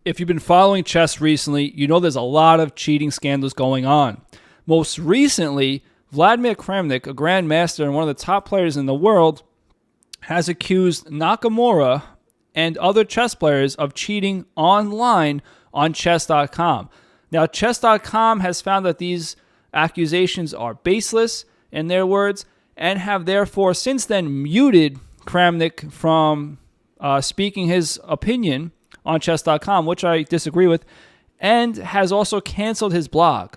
If you've been following chess recently, you know there's a lot of cheating scandals going on. Most recently, Vladimir Kramnik, a grandmaster and one of the top players in the world, has accused Nakamura and other chess players of cheating online on chess.com. Now, chess.com has found that these accusations are baseless, in their words, and have therefore since then muted Kramnik from speaking his opinion on chess.com, which I disagree with, and has also canceled his blog.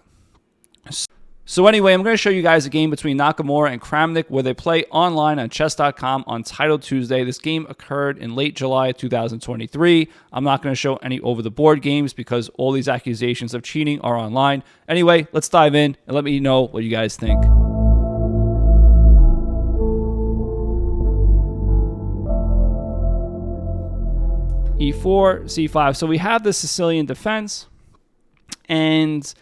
So anyway, I'm going to show you guys a game between Nakamura and Kramnik where they play online on chess.com on Title Tuesday. This game occurred in late July 2023. I'm not going to show any over-the-board games because all these accusations of cheating are online. Anyway, let's dive in and let me know what you guys think. E4, C5. So we have the Sicilian defense, and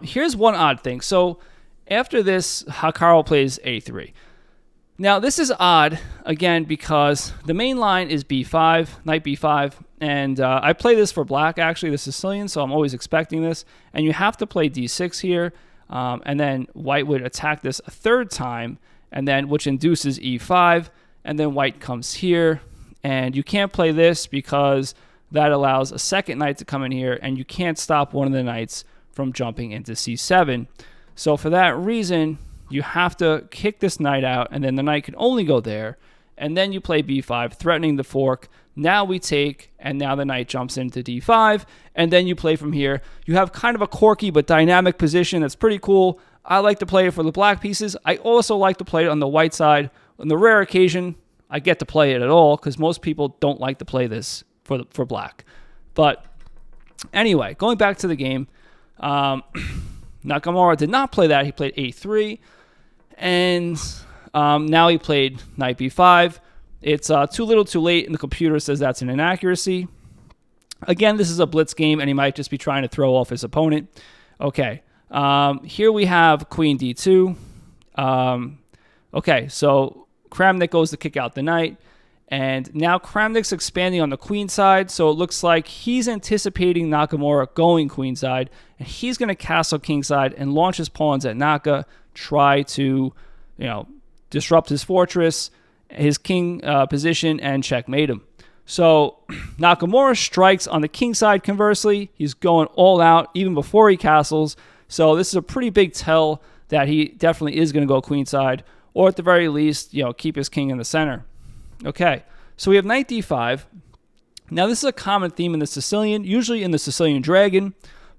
here's one odd thing. So after this, Hikaru plays A3. Now this is odd, again, because the main line is B5, knight B5, and I play this for black, actually, the Sicilian, so I'm always expecting this. And you have to play D6 here, and then white would attack this a third time, and then which induces E5, and then white comes here. And you can't play this because that allows a second knight to come in here, and you can't stop one of the knights from jumping into C7. So for that reason, you have to kick this knight out, and then the knight can only go there. And then you play B5, threatening the fork. Now we take, and now the knight jumps into D5, and then you play from here. You have kind of a quirky but dynamic position that's pretty cool. I like to play it for the black pieces. I also like to play it on the white side. On the rare occasion, I get to play it at all because most people don't like to play this for black. But anyway, going back to the game, Nakamura did not play that. He played A3, and now he played knight B5. It's too little too late, and the computer says that's an inaccuracy. Again, this is a blitz game, and he might just be trying to throw off his opponent. Okay, here we have queen D2. Okay, so Kramnik goes to kick out the knight, and now Kramnik's expanding on the queen side, so it looks like he's anticipating Nakamura going queen side, and he's going to castle king side and launch his pawns at Naka, try to, disrupt his fortress, his king position, and checkmate him. So Nakamura strikes on the king side. Conversely, he's going all out even before he castles, so this is a pretty big tell that he definitely is going to go queen side, or at the very least, keep his king in the center. Okay, so we have knight d5. Now, this is a common theme in the Sicilian, usually in the Sicilian dragon,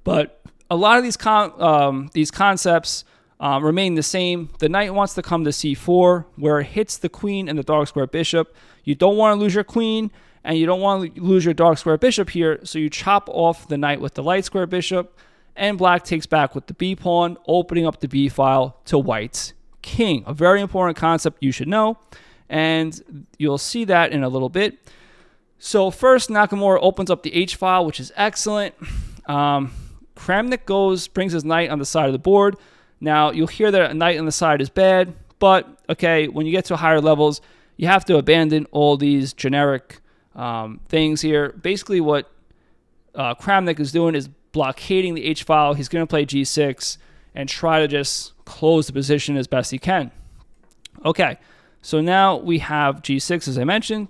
but a lot of these concepts remain the same. The knight wants to come to c4, where it hits the queen and the dark square bishop. You don't want to lose your queen, and you don't want to lose your dark square bishop here, so you chop off the knight with the light square bishop, and black takes back with the b pawn, opening up the b file to white's king. A very important concept you should know, and you'll see that in a little bit. So first, Nakamura opens up the h file, which is excellent. Kramnik brings his knight on the side of the board. Now you'll hear that a knight on the side is bad, but okay, when you get to higher levels, you have to abandon all these generic things here. Basically, what Kramnik is doing is blockading the h file. He's going to play g6 and try to just close the position as best he can. Okay, so now we have g6, as I mentioned.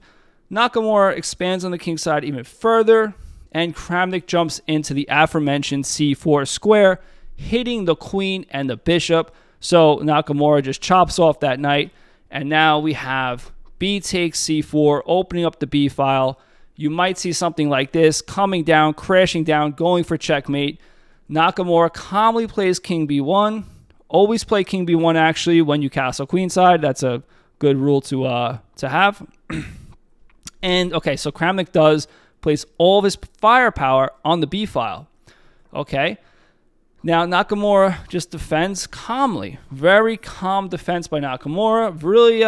Nakamura expands on the king side even further, and Kramnik jumps into the aforementioned c4 square, hitting the queen and the bishop. So Nakamura just chops off that knight, and now we have b takes c4, opening up the b file. You might see something like this, coming down, crashing down, going for checkmate. Nakamura calmly plays king b1. Always play king b1, actually, when you castle queenside. That's a good rule to have. And, okay, so Kramnik plays all of his firepower on the b file. Okay. Now, Nakamura just defends calmly. Very calm defense by Nakamura. Really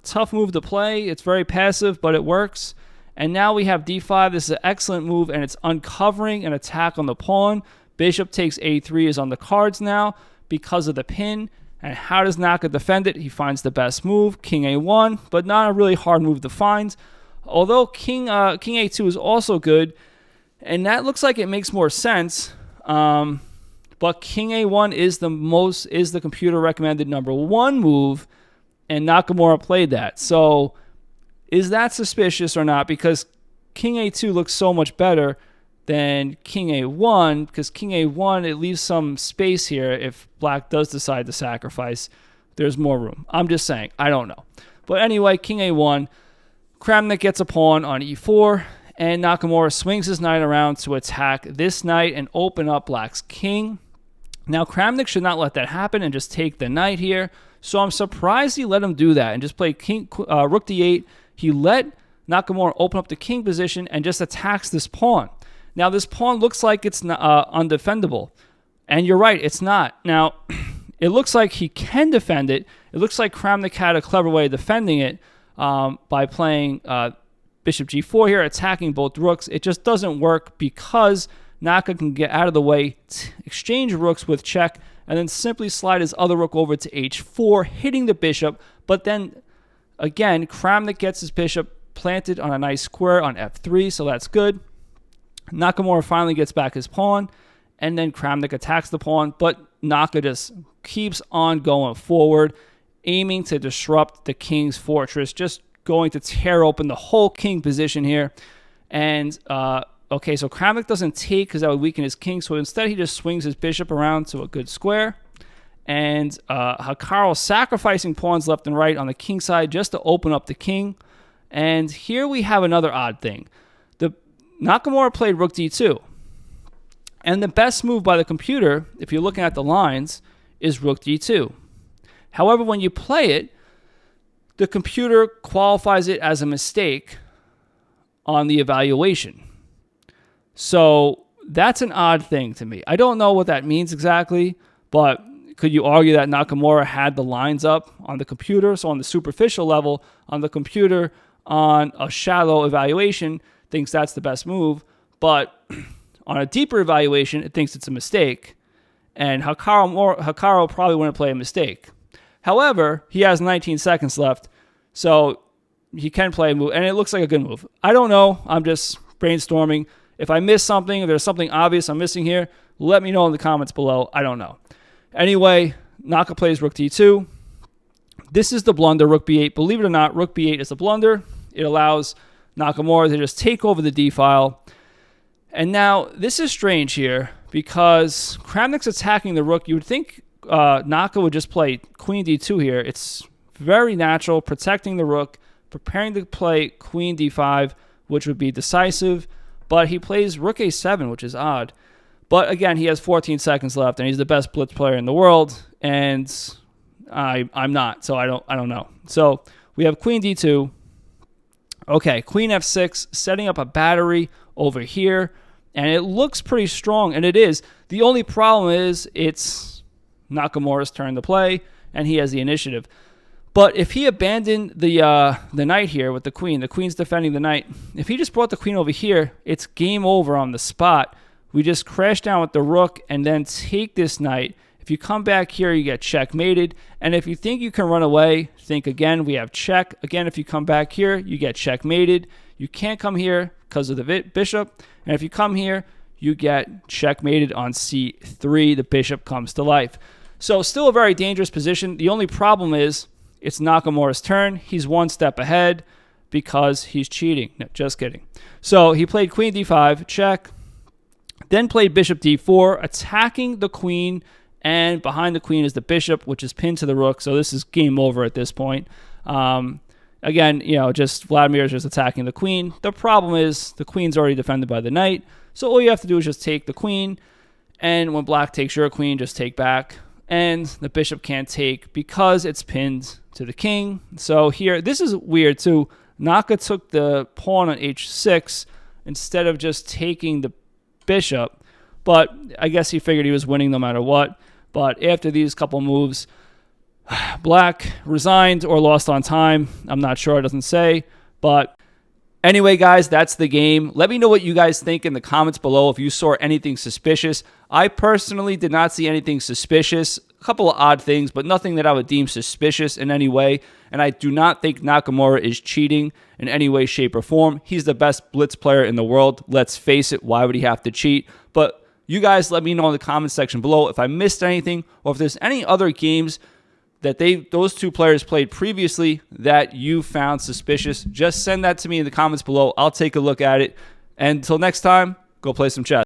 tough move to play. It's very passive, but it works. And now we have d5. This is an excellent move, and it's uncovering an attack on the pawn. Bishop takes a3 is on the cards now because of the pin. And how does Naka defend it? He finds the best move, king a1, but not a really hard move to find. Although king a2 is also good, And that looks like it makes more sense. But king a1 is the computer recommended number 1 move, and Nakamura played that. So is that suspicious or not? Because king a2 looks so much better than king a1, because king a1, it leaves some space here. If black does decide to sacrifice, there's more room. I'm just saying. I don't know. But anyway, king a1, Kramnik gets a pawn on e4, and Nakamura swings his knight around to attack this knight and open up black's king. Now, Kramnik should not let that happen and just take the knight here. So I'm surprised he let him do that and just play rook d8. He let Nakamura open up the king position and just attacks this pawn. Now, this pawn looks like it's undefendable. And you're right, it's not. Now, it looks like he can defend it. It looks like Kramnik had a clever way of defending it by playing bishop g4 here, attacking both rooks. It just doesn't work because Naka can get out of the way, exchange rooks with check, and then simply slide his other rook over to h4, hitting the bishop. But then, again, Kramnik gets his bishop planted on a nice square on f3, so that's good. Nakamura finally gets back his pawn, and then Kramnik attacks the pawn, but Naka just keeps on going forward, aiming to disrupt the king's fortress, just going to tear open the whole king position here. And okay, so Kramnik doesn't take because that would weaken his king. So instead, he just swings his bishop around to a good square. And Hikaru sacrificing pawns left and right on the king side just to open up the king. And here we have another odd thing. The Nakamura played rook d2. And the best move by the computer, if you're looking at the lines, is rook d2. However, when you play it, the computer qualifies it as a mistake on the evaluation. So that's an odd thing to me. I don't know what that means exactly, but could you argue that Nakamura had the lines up on the computer? So on the superficial level, on the computer, on a shallow evaluation, thinks that's the best move, but on a deeper evaluation, it thinks it's a mistake, and Hikaru probably wouldn't play a mistake. However, he has 19 seconds left, so he can play a move, and it looks like a good move. I don't know. I'm just brainstorming. If I miss something, if there's something obvious I'm missing here, let me know in the comments below. I don't know. Anyway, Naka plays rook d2. This is the blunder, rook b8. Believe it or not, rook b8 is a blunder. It allows Nakamura to just take over the d file. And now, this is strange here because Kramnik's attacking the rook. You would think Naka would just play queen d2 here. It's very natural, protecting the rook, preparing to play queen d5, which would be decisive. But he plays rook a7, which is odd. But again, he has 14 seconds left, and he's the best blitz player in the world, and I'm not, so I don't know. So we have queen d2. Okay, queen f6, setting up a battery over here, and it looks pretty strong, and it is. The only problem is it's Nakamura's turn to play, and he has the initiative. But if he abandoned the knight here with the queen's defending the knight. If he just brought the queen over here, it's game over on the spot. We just crash down with the rook and then take this knight. If you come back here, you get checkmated. And if you think you can run away, think again. We have check. Again, if you come back here, you get checkmated. You can't come here because of the bishop. And if you come here, you get checkmated on c3. The bishop comes to life. So still a very dangerous position. The only problem is it's Nakamura's turn. He's one step ahead because he's cheating. No, just kidding. So he played queen d5, check. Then played bishop d4, attacking the queen. And behind the queen is the bishop, which is pinned to the rook. So this is game over at this point. Again, just Vladimir is just attacking the queen. The problem is the queen's already defended by the knight. So all you have to do is just take the queen. And when black takes your queen, just take back. And the bishop can't take because it's pinned to the king. So here, this is weird too. Naka took the pawn on h6 instead of just taking the bishop. But I guess he figured he was winning no matter what. But after these couple moves, black resigned or lost on time. I'm not sure. It doesn't say. But anyway, guys, that's the game. Let me know what you guys think in the comments below if you saw anything suspicious. I personally did not see anything suspicious. couple of odd things, but nothing that I would deem suspicious in any way. And I do not think Nakamura is cheating in any way, shape, or form. He's the best blitz player in the world. Let's face it. Why would he have to cheat? But you guys let me know in the comments section below if I missed anything or if there's any other games that those two players played previously that you found suspicious. Just send that to me in the comments below. I'll take a look at it. And until next time, go play some chess.